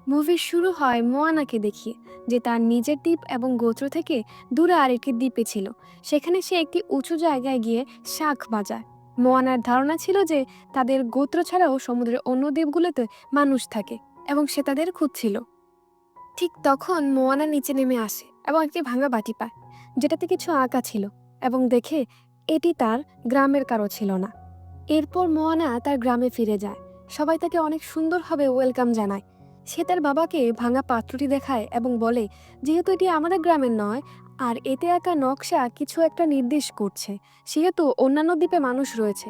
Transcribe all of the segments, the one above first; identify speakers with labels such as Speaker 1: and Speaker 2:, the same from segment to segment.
Speaker 1: Movie শুরু হয় মোয়ানাকে দেখিয়ে, যে তার নিজের দ্বীপ এবং গোত্র থেকে দূরে আরেকটি দ্বীপে ছিল। সেখানে সে একটি উঁচু জায়গায় গিয়ে শাঁখ বাজায়। মোয়ানার ধারণা ছিল যে তাদের গোত্র ছাড়াও সমুদ্রের অন্য দ্বীপগুলোতে মানুষ থাকে এবং সে তাদের খুঁজছিল। ঠিক তখন মোয়ানা নিচে নেমে আসে এবং একটি ভাঙা বাটি পায়, যেটাতে কিছু আঁকা ছিল, এবং দেখে এটি তার গ্রামের কারো ছিল না। এরপর মোয়ানা তার গ্রামে ফিরে যায়। সবাই তাকে অনেক সুন্দরভাবে ওয়েলকাম জানায়। সে তার বাবাকে ভাঙা পাত্রটি দেখায় এবং বলে, যেহেতু এটি আমাদের গ্রামের নয় আর এতে আঁকা নকশা কিছু একটা নির্দেশ করছে, সেহেতু অন্যান্য দ্বীপে মানুষ রয়েছে।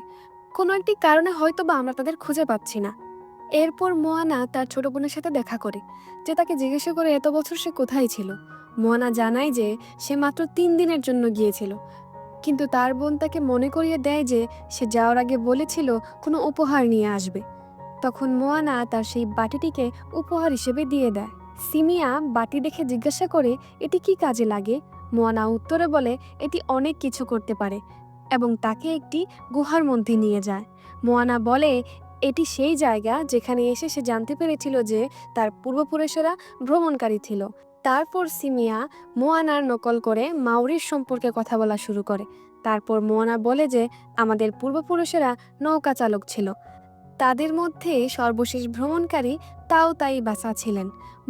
Speaker 1: কোনো একটি কারণে হয়তো বা আমরা তাদের খুঁজে পাচ্ছি না। এরপর মোয়ানা তার ছোট বোনের সাথে দেখা করে, যে তাকে জিজ্ঞাসা করে এত বছর সে কোথায় ছিল। মোয়ানা জানায় যে সে মাত্র 3 দিনের জন্য গিয়েছিল, কিন্তু তার বোন তাকে মনে করিয়ে দেয় যে সে যাওয়ার আগে বলেছিল কোনো উপহার নিয়ে আসবে। তখন মোয়ানা তার সেই বাটিটিকে উপহার হিসেবে দিয়ে দেয়। সিমিয়া বাটি দেখে জিজ্ঞাসা করে এটি কি কাজে লাগে। মোয়ানা উত্তরে বলে এটি অনেক কিছু করতে পারে, এবং তাকে একটি গুহার মধ্যে নিয়ে যায়। মোয়ানা বলে এটি সেই জায়গা যেখানে এসে সে জানতে পেরেছিল যে তার পূর্বপুরুষেরা ভ্রমণকারী ছিল। তারপর সিমিয়া মোয়ানার নকল করে মাউরির সম্পর্কে কথা বলা শুরু করে। তারপর মোয়ানা বলে যে আমাদের পূর্বপুরুষেরা নৌকা চালক ছিল। তাদের মধ্যে সর্বশেষ ভ্রমণকারী তাও তাই বাসা ছিলেন।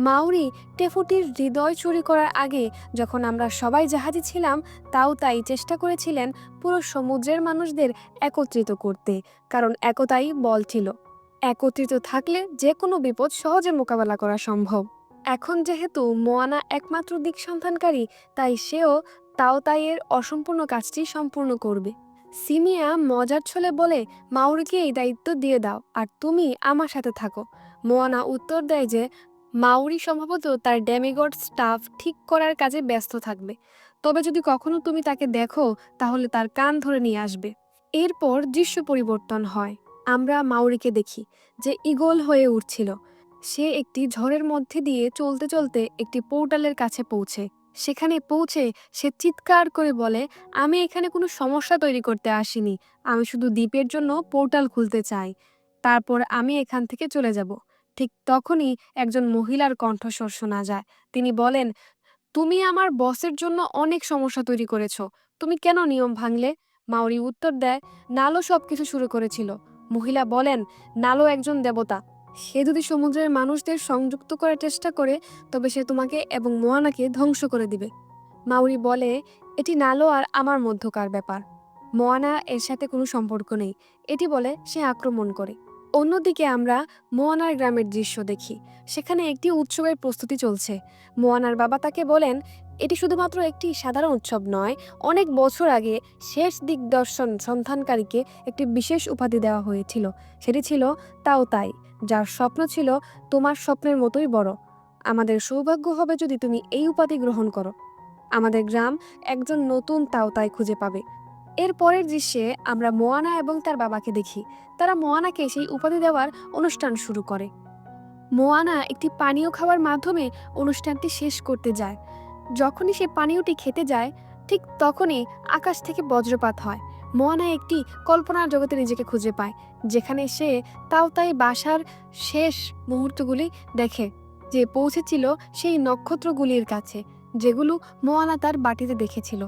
Speaker 1: মাউরি টেফুটির হৃদয় চুরি করার আগে, যখন আমরা সবাই জাহাজে ছিলাম, তাও তাই চেষ্টা করেছিলেন পুরো সমুদ্রের মানুষদের একত্রিত করতে, কারণ একতাই বল ছিল। একত্রিত থাকলে যে কোনো বিপদ সহজে মোকাবেলা করা সম্ভব। এখন যেহেতু মোয়ানা একমাত্র দিক সন্ধানকারী, তাই সেও তাও তাইয়ের অসম্পূর্ণ কাজটি সম্পূর্ণ করবে। সিমিয়া মজার ছলে বলে, মাউরিকে এই দায়িত্ব দিয়ে দাও আর তুমি আমার সাথে থাকো। মোয়ানা উত্তর দেয় যে মাউরি সম্ভবত তার ডেমিগড স্টাফ ঠিক করার কাজে ব্যস্ত থাকবে, তবে যদি কখনো তুমি তাকে দেখো তাহলে তার কান ধরে নিয়ে আসবে। এরপর দৃশ্য পরিবর্তন হয়। আমরা মাউরিকে দেখি, যে ঈগল হয়ে উঠছিল। সে একটি ঝড়ের মধ্যে দিয়ে চলতে চলতে একটি পোর্টালের কাছে পৌঁছে। সেখানে পৌঁছে সে চিৎকার করে বলে, আমি এখানে কোনো সমস্যা তৈরি করতে আসিনি, আমি শুধু দ্বীপের জন্য পোর্টাল খুলতে চাই, তারপর আমি এখান থেকে চলে যাব। ঠিক তখনই একজন মহিলার কণ্ঠস্বর শোনা যায়। তিনি বলেন, তুমি আমার বসের জন্য অনেক সমস্যা তৈরি করেছো, তুমি কেন নিয়ম ভাঙলে? মাউরি উত্তর দেয়, নালো সবকিছু শুরু করেছিল। মহিলা বলেন, নালো একজন দেবতা, সে যদি সমুদ্রের মানুষদের সংযুক্ত করার চেষ্টা করে তবে সে তোমাকে এবং মোয়ানাকে ধ্বংস করে দিবে। মাউরি বলে, এটি নালো আর আমার মধ্যকার ব্যাপার, মোয়ানা এর সাথে কোনো সম্পর্ক নেই। এটি বলে সে আক্রমণ করে। অন্যদিকে আমরা মোয়ানার গ্রামের দৃশ্য দেখি। সেখানে একটি উৎসবের প্রস্তুতি চলছে। মোয়ানার বাবা তাকে বলেন, এটি শুধুমাত্র একটি সাধারণ উৎসব নয়, অনেক বছর আগে শেষ দিগদর্শন সন্ধানকারীকে একটি বিশেষ উপাধি দেওয়া হয়েছিল। সেটি ছিল তাও তাই, যার স্বপ্ন ছিল তোমার স্বপ্নের মতোই বড়। আমাদের সৌভাগ্য হবে যদি তুমি এই উপাধি গ্রহণ করো। আমাদের গ্রাম একজন নতুন তাও তাই খুঁজে পাবে। এর পরের দৃশ্যে আমরা মোয়ানা এবং তার বাবাকে দেখি। তারা মোয়ানাকে সেই উপাধি দেওয়ার অনুষ্ঠান শুরু করে। মোয়ানা একটি পানীয় খাওয়ার মাধ্যমে অনুষ্ঠানটি শেষ করতে যায়। যখনই সে পানীয়টি খেতে যায়, ঠিক তখনই আকাশ থেকে বজ্রপাত হয়। মোয়ানা একটি কল্পনার জগতে নিজেকে খুঁজে পায়, যেখানে সে তাও তাই বাসার শেষ মুহূর্তগুলি দেখে, যে পৌঁছেছিল সেই নক্ষত্রগুলির কাছে, যেগুলো মোয়ানা তার বাটিতে দেখেছিল।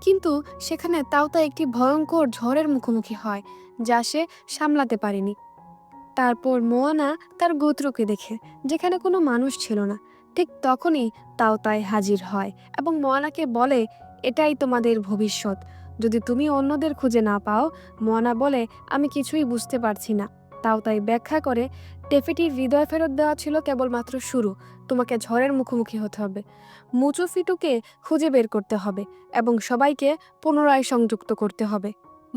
Speaker 1: কিন্তু সেখানে তাও তাই একটি ভয়ঙ্কর ঝড়ের মুখোমুখি হয়, যা সে সামলাতে পারেনি। তারপর মোয়ানা তার গোত্রকে দেখে, যেখানে কোনো মানুষ ছিল না। ঠিক তখনই তাও তাই হাজির হয় এবং মোয়ানাকে বলে, এটাই তোমাদের ভবিষ্যৎ যদি তুমি অন্যদের খুঁজে না পাও। মোয়ানা বলে, আমি কিছুই বুঝতে পারছি না। তাও তাই ব্যাখ্যা করে, টেফিটির হৃদয় ফেরত দেওয়া ছিল কেবলমাত্র শুরু, তোমাকে ঝড়ের মুখোমুখি হতে হবে, মুচু ফিটুকে খুঁজে বের করতে হবে এবং সবাইকে পুনরায় সংযুক্ত করতে হবে।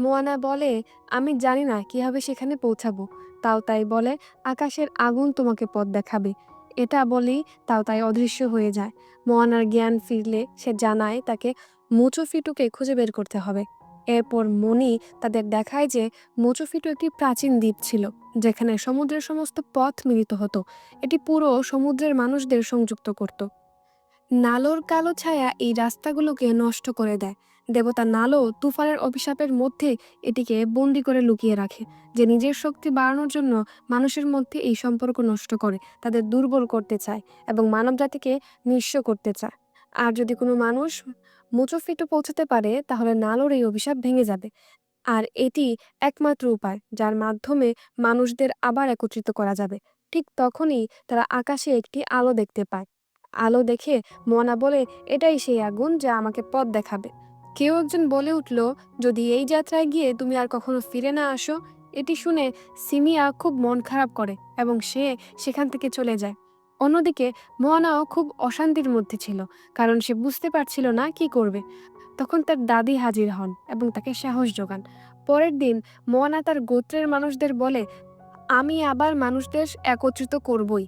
Speaker 1: মোয়ানা বলে, আমি জানি না কিভাবে সেখানে পৌঁছাবো। তাও তাই বলে, আকাশের আগুন তোমাকে পথ দেখাবে। এটা বলেই তাও তাই অদৃশ্য হয়ে যায়। মোয়ানার জ্ঞান ফিরলে সে জানায় তাকে মুচু ফিটুকে খুঁজে বের করতে হবে। এরপর মনি তাদের দেখায় যে মুচু ফিটু একটি প্রাচীন দ্বীপ ছিল, যেখানে সমুদ্রের সমস্ত পথ মিলিত হতো। এটি পুরো সমুদ্রের মানুষদের সংযুক্ত করত। নালোর কালো ছায়া এই রাস্তাগুলোকে নষ্ট করে দেয়, দেবতা নালো তুফানের অভিশাপের মধ্যে এটিকে বন্দি করে লুকিয়ে রাখে, যে নিজের শক্তি বাড়ানোর জন্য মানুষের মধ্যে এই সম্পর্ক নষ্ট করে, তাদের দুর্বল করতে চায় এবং মানবজাতিকে নিঃস্ব করতে চায়। আর যদি কোনো মানুষ মুচোফিটু পৌঁছাতে পারে, তাহলে নালোর এই অভিশাপ ভেঙে যাবে। আর এটি একমাত্র উপায় যার মাধ্যমে মানুষদের আবার একত্রিত করা যাবে। ঠিক তখনই তারা আকাশে একটি আলো দেখতে পায়। আলো দেখে মোয়ানা বলে, এটাই সেই আগুন যা আমাকে পথ দেখাবে। কেউ একজন বলে উঠল, যদি এই যাত্রায় গিয়ে তুমি আর কখনো ফিরে না আসো। এটি শুনে সিমিয়া খুব মন খারাপ করে এবং সে সেখান থেকে চলে যায়। অন্যদিকে মোয়ানাও খুব অশান্তির মধ্যে ছিল, কারণ সে বুঝতে পারছিল না কি করবে। তখন তার দাদি হাজির হন এবং তাকে সাহস যোগান। পরের দিন মোয়ানা তার গোত্রের মানুষদের বলে, আমি আবার মানুষদের একত্রিত করবই,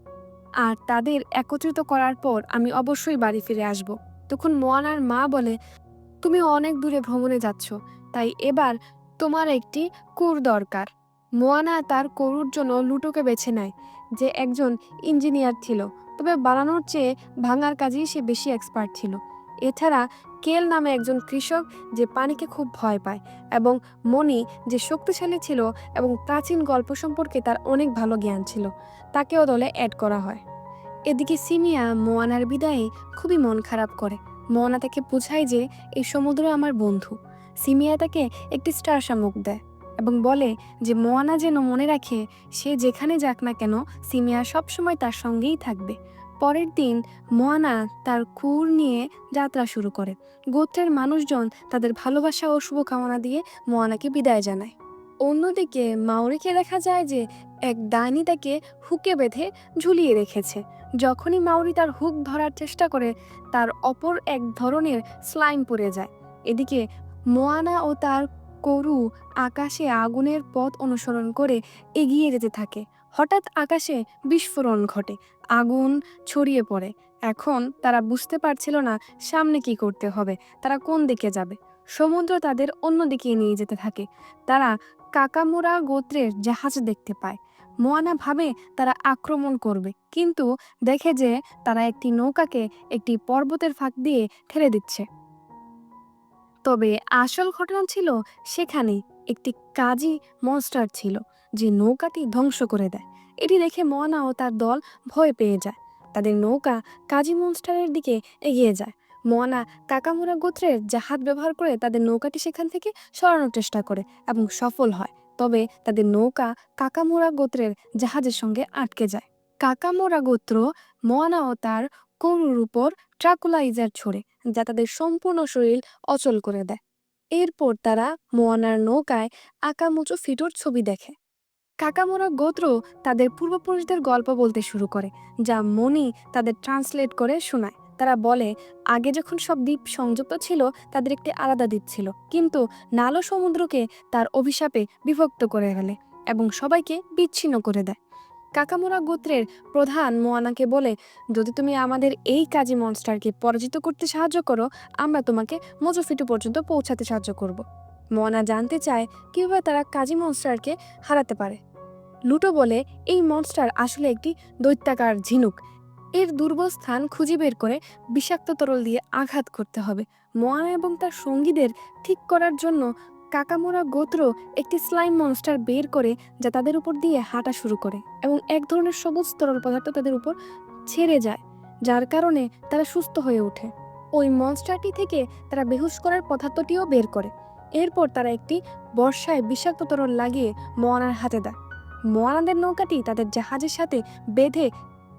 Speaker 1: আর তাদের একত্রিত করার পর আমি অবশ্যই বাড়ি ফিরে আসব। তখন মোয়ানার মা বলে, তুমি অনেক দূরে ভ্রমণে যাচ্ছ, তাই এবার তোমার একটি কুর দরকার। মোয়ানা তার কুরুর জন্য লুটোকে বেছে নেয়, যে একজন ইঞ্জিনিয়ার ছিল, তবে বানানোর চেয়ে ভাঙার কাজেই সে বেশি এক্সপার্ট ছিল। এছাড়া কেল নামে একজন কৃষক, যে পানিকে খুব ভয় পায়, এবং মণি, যে শক্তিশালী ছিল এবং প্রাচীন গল্প সম্পর্কে তার অনেক ভালো জ্ঞান ছিল, তাকেও দলে অ্যাড করা হয়। এদিকে সিমিয়া মোয়ানার বিদায়ে খুবই মন খারাপ করে। মোয়ানা তাকে বোঝায় যে এই সমুদ্র আমার বন্ধু। সিমিয়া তাকে একটি স্টার শামুক দেয় এবং বলে যে মোয়ানা যেন মনে রাখে, সে যেখানে যাক না কেন সিমিয়া সবসময় তার সঙ্গেই থাকবে। পরের দিন মোয়ানা তার কুর নিয়ে যাত্রা শুরু করে। গোত্রের মানুষজন তাদের ভালোবাসা ও শুভকামনা দিয়ে মোয়ানাকে বিদায় জানায়। অন্যদিকে মাউরিকে দেখা যায় যে এক ডাইনি তাকে হুকে বেঁধে ঝুলিয়ে রেখেছে। যখনই মাউরি তার হুক ধরার চেষ্টা করে, তার অপর এক ধরনের স্লাইম পড়ে যায়। এদিকে মোয়ানা ও তার করু আকাশে আগুনের পথ অনুসরণ করে এগিয়ে যেতে থাকে। হঠাৎ আকাশে বিস্ফোরণ ঘটে, আগুন ছড়িয়ে পড়ে। এখন তারা বুঝতে পারছিল না সামনে কি করতে হবে, তারা কোন দিকে যাবে। সমুদ্র তাদের অন্যদিকে নিয়ে যেতে থাকে। তারা কাকামুরা গোত্রের জাহাজ দেখতে পায়। মোয়ানা ভাবে তারা আক্রমণ করবে, কিন্তু দেখে যে তারা একটি নৌকাকে একটি পর্বতের ফাঁক দিয়ে ঠেলে দিচ্ছে। তবে আসল ঘটনা ছিল সেখানে একটি কাজী মনস্টার ছিল, যে নৌকাটি ধ্বংস করে দেয়। এটি দেখে মোয়ানা ও তার দল ভয় পেয়ে যায়। তাদের নৌকা কাজী মনস্টারের দিকে এগিয়ে যায়। মোয়ানা কাকামুরা গোত্রের জাহাজ ব্যবহার করে তাদের নৌকাটি সেখান থেকে সরানোর চেষ্টা করে এবং সফল হয়। তবে তাদের নৌকা কাকামুরা গোত্রের জাহাজের সঙ্গে আটকে যায়। কাকামুরা গোত্র মোয়ানা ও তার করুর উপর ট্রাকুলাইজার ছোড়ে, যা তাদের সম্পূর্ণ শরীর অচল করে দেয়। এরপর তারা মোয়ানার নৌকায় আকামুচো ফিটোর ছবি দেখে। কাকামোরা গোত্র তাদের পূর্বপুরুষদের গল্প বলতে শুরু করে, যা মনি তাদের ট্রান্সলেট করে শোনায়। তারা বলে, আগে যখন সব দ্বীপ সংযুক্ত ছিল, তাদের একটি আলাদা দ্বীপ ছিল, কিন্তু নালো সমুদ্রকে তার অভিশাপে বিভক্ত করে ফেলে এবং সবাইকে বিচ্ছিন্ন করে দেয়। কাকামোরা গোত্রের প্রধান মোয়ানাকে বলে, যদি তুমি আমাদের এই কাজী মনস্টারকে পরাজিত করতে সাহায্য করো, আমরা তোমাকে মোজোফিটু পর্যন্ত পৌঁছাতে সাহায্য করব। মোয়ানা জানতে চায় কিভাবে তারা কাজী মনস্টারকে হারাতে পারে। লুটো বলে, এই মনস্টার আসলে একটি দৈত্যাকার ঝিনুক। এর দুর্বল স্থান খুঁজে বের করে বিষাক্ত তরল দিয়ে আঘাত করতে হবে। মোয়ানা এবং তার সঙ্গীদের ঠিক করার জন্য কাকামোরা গোত্র একটি স্লাইম মনস্টার বের করে, যা তাদের উপর দিয়ে হাঁটা শুরু করে এবং এক ধরনের সবুজ তরল পদার্থ তাদের উপর ছেড়ে যায়, যার কারণে তারা সুস্থ হয়ে ওঠে। ওই মনস্টারটি থেকে তারা বেহুশ করার পদার্থটিও বের করে। এরপর তারা একটি বর্ষায় বিষাক্ত তরল লাগিয়ে মোয়ানার হাতে দেয়। মোয়ানাদের নৌকাটি তাদের জাহাজের সাথে বেঁধে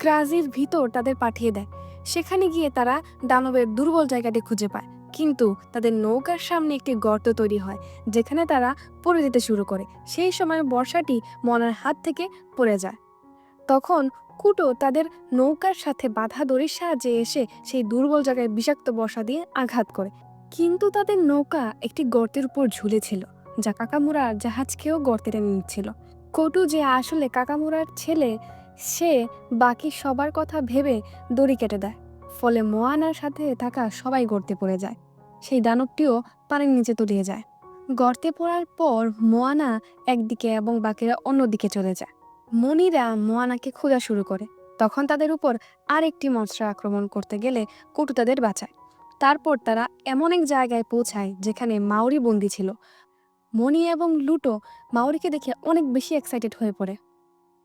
Speaker 1: ক্রাজির ভিতর তাদের পাঠিয়ে দেয়। সেখানে গিয়ে তারা দানবের দুর্বল জায়গাটি খুঁজে পায়, কিন্তু তাদের নৌকার সামনে একটি গর্ত তৈরি হয়, যেখানে তারা পড়ে যেতে শুরু করে। সেই সময় বর্ষাটি মোয়ানার হাত থেকে পড়ে যায়। তখন কুটো তাদের নৌকার সাথে বাধা দড়ির সাহায্যে এসে সেই দুর্বল জায়গায় বিষাক্ত বর্ষা দিয়ে আঘাত করে, কিন্তু তাদের নৌকা একটি গর্তের উপর ঝুলেছিল, যা কাকামুরার জাহাজকেও গর্তে টেনে নিচ্ছিল। কটু, যে আসলে কাকামুরার ছেলে, সে বাকি সবার কথা ভেবে দড়ি কেটে দেয়। ফলে মোয়ানার সাথে থাকা সবাই গর্তে পড়ে যায়। সেই দানবটিও পানির নিচে তলিয়ে যায়। গর্তে পড়ার পর মোয়ানা একদিকে এবং বাকিরা অন্যদিকে চলে যায়। মনিরা মোয়ানাকে খোঁজা শুরু করে। তখন তাদের উপর আরেকটি মনস্টার আক্রমণ করতে গেলে কটু তাদের বাঁচায়। তারপর তারা এমন এক জায়গায় পৌঁছায় যেখানে মাউরি বন্দি ছিল। মনি এবং লুটো মাউরিকে দেখে অনেক বেশি এক্সাইটেড হয়ে পড়ে।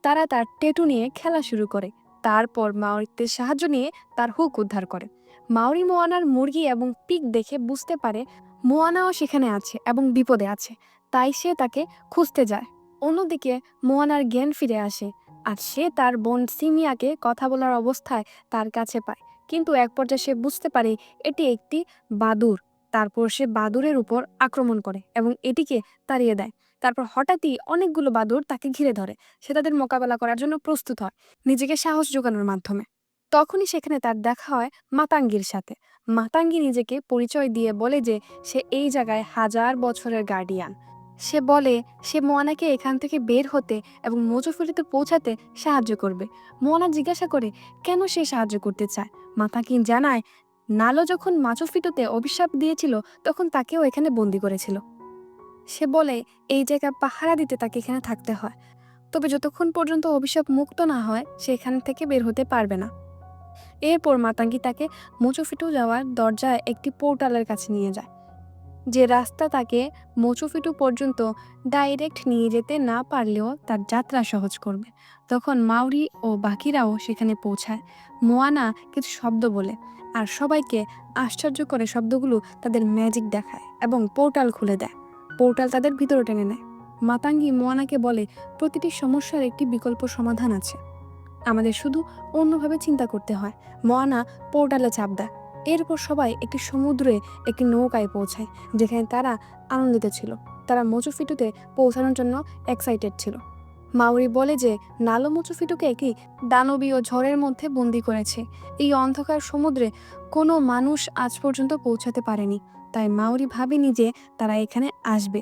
Speaker 1: তারা তার টেটু নিয়ে খেলা শুরু করে। তারপর মাউরিতে সাহায্য নিয়ে তার হুক উদ্ধার করে। মাউরি মোয়ানার মুরগি এবং পিগ দেখে বুঝতে পারে মোয়ানাও সেখানে আছে এবং বিপদে আছে, তাই সে তাকে খুঁজতে যায়। অন্যদিকে মোয়ানার জ্ঞান ফিরে আসে আর সে তার বোন সিমিয়াকে কথা বলার অবস্থায় তার কাছে পায়, কিন্তু এক পর্যায়ে সে বুঝতে পারে এটি একটি বাদুড়। তারপর সে বাদুড়ের উপর আক্রমণ করে এবং এটিকে তাড়িয়ে দেয়। তারপর হঠাৎই অনেকগুলো বাদুড় তাকে ঘিরে ধরে। সে তাদের মোকাবেলা করার জন্য প্রস্তুত হয়, নিজেকে সাহস জোগানোর মাধ্যমে। তখনই সেখানে তার দেখা হয় মাতাঙ্গির সাথে। মাতাঙ্গি নিজেকে পরিচয় দিয়ে বলে যে সে এই জায়গায় 1000 বছরের গার্ডিয়ান। সে বলে সে মোয়ানাকে এখান থেকে বের হতে এবং মোজোফুরিতে পৌঁছাতে সাহায্য করবে। মোয়ানা জিজ্ঞাসা করে কেন সে সাহায্য করতে চায়। মাতাঙ্গি জানায় নালো যখন মাচুফিটুতে অভিশাপ দিয়েছিল তখন তাকেও এখানে বন্দি করেছিল। সে বলে এই জায়গা পাহারা দিতে তাকে এখানে থাকতে হয়, তবে যতক্ষণ পর্যন্ত অভিশাপ মুক্ত না হয় সে এখান থেকে বের হতে পারবে না। এরপর মাতাঙ্গি তাকে মোচুফিটু যাওয়ার দরজায় একটি পোর্টালের কাছে নিয়ে যায়, যে রাস্তা তাকে মোচুফিটু পর্যন্ত ডাইরেক্ট নিয়ে যেতে না পারলেও তার যাত্রা সহজ করবে। তখন মাউরি ও বাকিরাও সেখানে পৌঁছায়। মোয়ানা কিছু শব্দ বলে আর সবাইকে আশ্চর্য করে শব্দগুলো তাদের ম্যাজিক দেখায় এবং পোর্টাল খুলে দেয়। পোর্টাল তাদের ভিতরে টেনে নেয়। মাতাঙ্গি মোয়ানাকে বলে প্রতিটি সমস্যার একটি বিকল্প সমাধান আছে, আমাদের শুধু অন্যভাবে চিন্তা করতে হয়। মোয়ানা পোর্টালে চাপ দেয়। এরপর সবাই একটি সমুদ্রে একটি নৌকায় পৌঁছায়, যেখানে তারা আনন্দিত ছিল। তারা মোচুফিটুতে পৌঁছানোর জন্য এক্সাইটেড ছিল। মাউরি বলে যে নালো মোচুফিটুকে একটি দানবীয় ঝড়ের মধ্যে বন্দি করেছে। এই অন্ধকার সমুদ্রে কোনো মানুষ আজ পর্যন্ত পৌঁছাতে পারেনি, তাই মাউরি ভাবেনি যে তারা এখানে আসবে।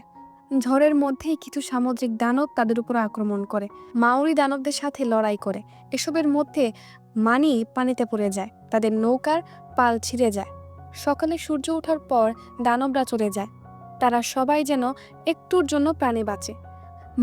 Speaker 1: ঝড়ের মধ্যেই কিছু সামুদ্রিক দানব তাদের উপর আক্রমণ করে। মাউরি দানবদের সাথে লড়াই করে। এসবের মধ্যে মানি পানিতে পড়ে যায়, তাদের নৌকার পাল ছিঁড়ে যায়। সকালে সূর্য ওঠার পর দানবরা চলে যায়। তারা সবাই যেন একটুর জন্য প্রাণে বাঁচে।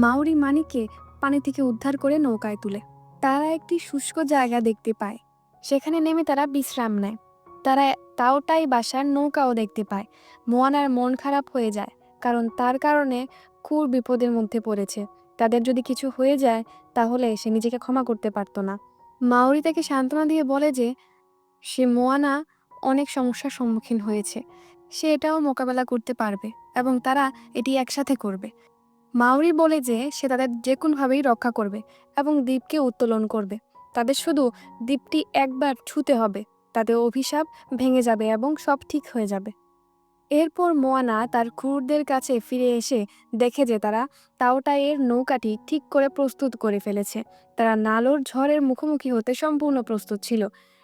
Speaker 1: মাউরি মানিকে পানি থেকে উদ্ধার করে নৌকায় তুলে। তারা একটি শুষ্ক জায়গা দেখতে পায়, সেখানে নেমে তারা বিশ্রাম নেয়। তারা তাওটাই বাসার নৌকাও দেখতে পায়। মোয়ানার মন খারাপ হয়ে যায়, কারণ তার কারণে খুব বিপদের মধ্যে পড়েছে। তাদের যদি কিছু হয়ে যায় তাহলে সে নিজেকে ক্ষমা করতে পারতো না। মাউরি তাকে সান্ত্বনা দিয়ে বলে যে সে মোয়ানা অনেক সমস্যার সম্মুখীন হয়েছে, সে এটাও মোকাবেলা করতে পারবে এবং তারা এটি একসাথে করবে। মাউরি বলে যে সে তাদের যে কোনোভাবেই রক্ষা করবে এবং দ্বীপকে উত্তোলন করবে। তাদের শুধু দ্বীপটি একবার ছুঁতে হবে, তাদের অভিশাপ ভেঙে যাবে এবং সব ঠিক হয়ে যাবে। এরপর মোয়ানা তার ক্রুরদের কাছে ফিরে এসে দেখে যে তারা তাওটাইয়ের নৌকাটি ঠিক করে প্রস্তুত করে ফেলেছে। তারা নালোর ঝড়ের মুখোমুখি হতে সম্পূর্ণ প্রস্তুত ছিল।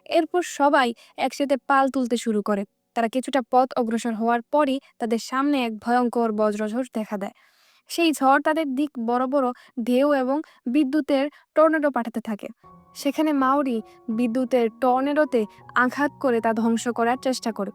Speaker 1: এরপর সবাই একসাথে পাল তুলতে শুরু করে। তারা কিছুটা পথ অগ্রসর হওয়ার পরই তাদের সামনে এক ভয়ঙ্কর বজ্রঝড় দেখা দেয়। সেই ঝড় তাদের দিক বড় বড় ঢেউ এবং বিদ্যুতের টর্নেডো পাঠাতে থাকে। সেখানে মাউরি বিদ্যুতের টর্নেডোতে আঘাত করে তা ধ্বংস করার চেষ্টা করে।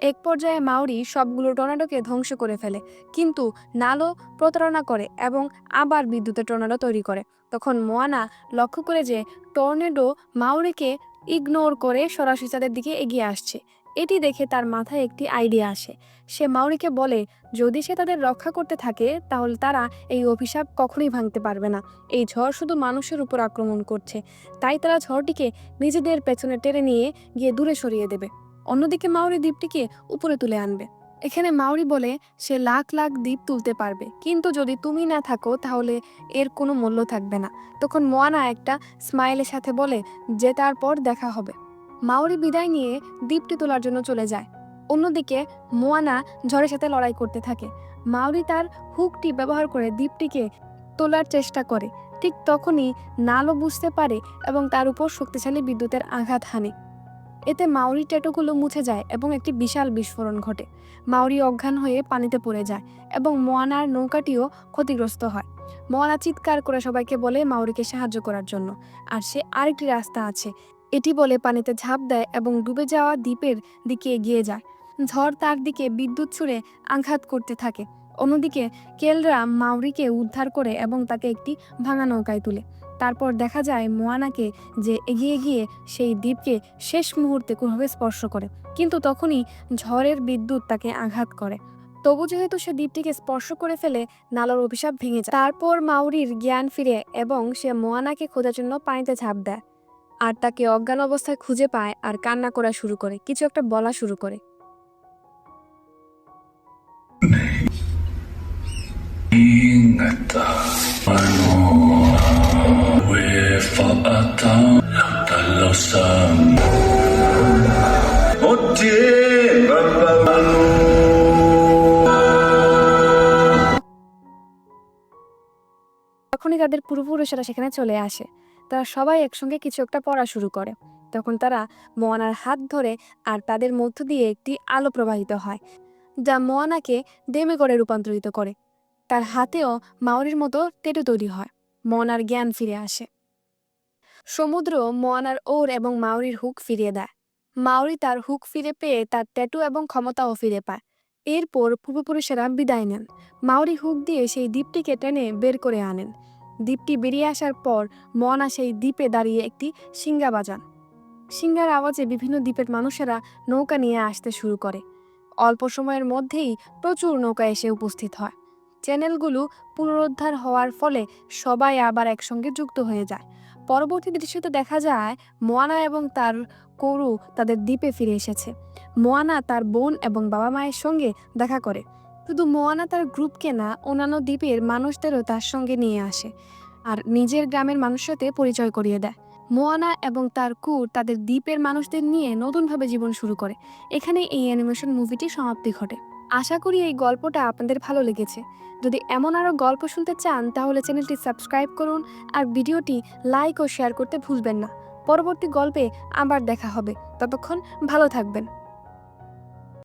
Speaker 1: এক পর্যায়ে মাউরি সবগুলো টর্নেডোকে ধ্বংস করে ফেলে, কিন্তু নালো প্রতারণা করে এবং আবার বিদ্যুতের টর্নেডো তৈরি করে। তখন মোয়ানা লক্ষ্য করে যে টর্নেডো মাউরিকে ইগনোর করে সরাসরি তাদের দিকে এগিয়ে আসছে। এটি দেখে তার মাথায় একটি আইডিয়া আসে। সে মাউরিকে বলে যদি সে তাদের রক্ষা করতে থাকে তাহলে তারা এই অভিশাপ কখনোই ভাঙতে পারবে না। এই ঝড় শুধু মানুষের উপর আক্রমণ করছে, তাই তারা ঝড়টিকে নিজেদের পেছনে টেনে নিয়ে গিয়ে দূরে সরিয়ে দেবে। অন্যদিকে মাউরি দ্বীপটিকে উপরে তুলে আনবে। এখানে মাউরি বলে সে লাখ লাখ দ্বীপ তুলতে পারবে, কিন্তু যদি তুমি না থাকো তাহলে এর কোনো মূল্য থাকবে না। তখন মোয়ানা একটা স্মাইলের সাথে বলে যে তারপর দেখা হবে। মাউরি বিদায় নিয়ে দ্বীপটি তোলার জন্য চলে যায়। অন্যদিকে মোয়ানা ঝড়ের সাথে লড়াই করতে থাকে। মাউরি তার হুকটি ব্যবহার করে দ্বীপটিকে তোলার চেষ্টা করে। ঠিক তখনই নালো বুঝতে পারে এবং তার উপর শক্তিশালী বিদ্যুতের আঘাত হানে। এতে মাউরি ট্যাটুগুলো মুছে যায় এবং একটি বিশাল বিস্ফোরণ ঘটে। মাউরি অজ্ঞান হয়ে পানিতে পড়ে যায় এবং মোয়ানার নৌকাটিও ক্ষতিগ্রস্ত হয়। মোয়ানা চিৎকার করে সবাইকে বলে মাউরিকে সাহায্য করার জন্য, আর সে আরেকটি রাস্তা আছে এটি বলে পানিতে ঝাঁপ দেয় এবং ডুবে যাওয়া দ্বীপের দিকে এগিয়ে যায়। ঝড় তার দিকে বিদ্যুৎ ছুঁড়ে আঘাত করতে থাকে। অন্যদিকে কেলরা মাউরিকে উদ্ধার করে এবং তাকে একটি ভাঙা নৌকায় তুলে। তারপর দেখা যায় মোয়ানাকে যে এগিয়ে গিয়ে সেই দ্বীপকে শেষ মুহূর্তে কোনোভাবে স্পর্শ করে, কিন্তু তখনই ঝড়ের বিদ্যুৎ তাকে আঘাত করে। তবু যেহেতু সে দ্বীপটিকে স্পর্শ করে ফেলে, নালোর অভিশাপ ভেঙে যায়। তারপর মাউরির জ্ঞান ফিরে এবং সে মোয়ানাকে খোঁজার জন্য পানিতে ঝাঁপ দেয় আর তাকে অজ্ঞান অবস্থায় খুঁজে পায় আর কান্না করা শুরু করে, কিছু একটা বলা শুরু করে। তখনই তাদের পূর্বপুরুষেরা সেখানে চলে আসে। তারা সবাই একসঙ্গে কিছু একটা পড়া শুরু করে। তখন তারা মোয়ানার হাত ধরে আর তাদের মধ্য দিয়ে একটি আলো প্রবাহিত হয়, যা মোয়ানাকে ডেমিগডে রূপান্তরিত করে। তার হাতেও মাউরির মতো ট্যাটু তৈরি হয়। মোয়ানার জ্ঞান ফিরে আসে। সমুদ্র মোয়ানার ওর এবং মাউরির হুক ফিরিয়ে দেয়। মাউরি তার হুক ফিরে পেয়ে তার ট্যাটু এবং ক্ষমতাও ফিরে পায়। এরপর পূর্বপুরুষেরা বিদায় নেন। মাউরি হুক দিয়ে সেই দ্বীপটিকে টেনে বের করে আনেন। দ্বীপটি বেরিয়ে আসার পর মোয়ানা সেই দ্বীপে দাঁড়িয়ে একটি শিঙ্গা বাজান। শিঙ্গার আওয়াজে বিভিন্ন দ্বীপের মানুষেরা নৌকা নিয়ে আসতে শুরু করে। অল্প সময়ের মধ্যেই প্রচুর নৌকা এসে উপস্থিত হয়। চ্যানেলগুলো পুনরুদ্ধার হওয়ার ফলে সবাই আবার একসঙ্গে যুক্ত হয়ে যায়। পরবর্তী দৃশ্যতে দেখা যায় মোয়ানা এবং তার ক্রু তাদের দ্বীপে ফিরে এসেছে। মোয়ানা তার বোন এবং বাবা মায়ের সঙ্গে দেখা করে। শুধু মোয়ানা তার গ্রুপকে না, অন্যান্য দ্বীপের মানুষদেরও তার সঙ্গে নিয়ে আসে আর নিজের গ্রামের মানুষের সাথে পরিচয় করিয়ে দেয়। মোয়ানা এবং তার ক্রু তাদের দ্বীপের মানুষদের নিয়ে নতুনভাবে জীবন শুরু করে। এখানে এই অ্যানিমেশন মুভিটি সমাপ্তি ঘটে। আশা করি এই গল্পটা আপনাদের ভালো লেগেছে। যদি এমন আরও গল্প শুনতে চান তাহলে চ্যানেলটি সাবস্ক্রাইব করুন আর ভিডিওটি লাইক ও শেয়ার করতে ভুলবেন না। পরবর্তী গল্পে আবার দেখা হবে। ততক্ষণ ভালো থাকবেন।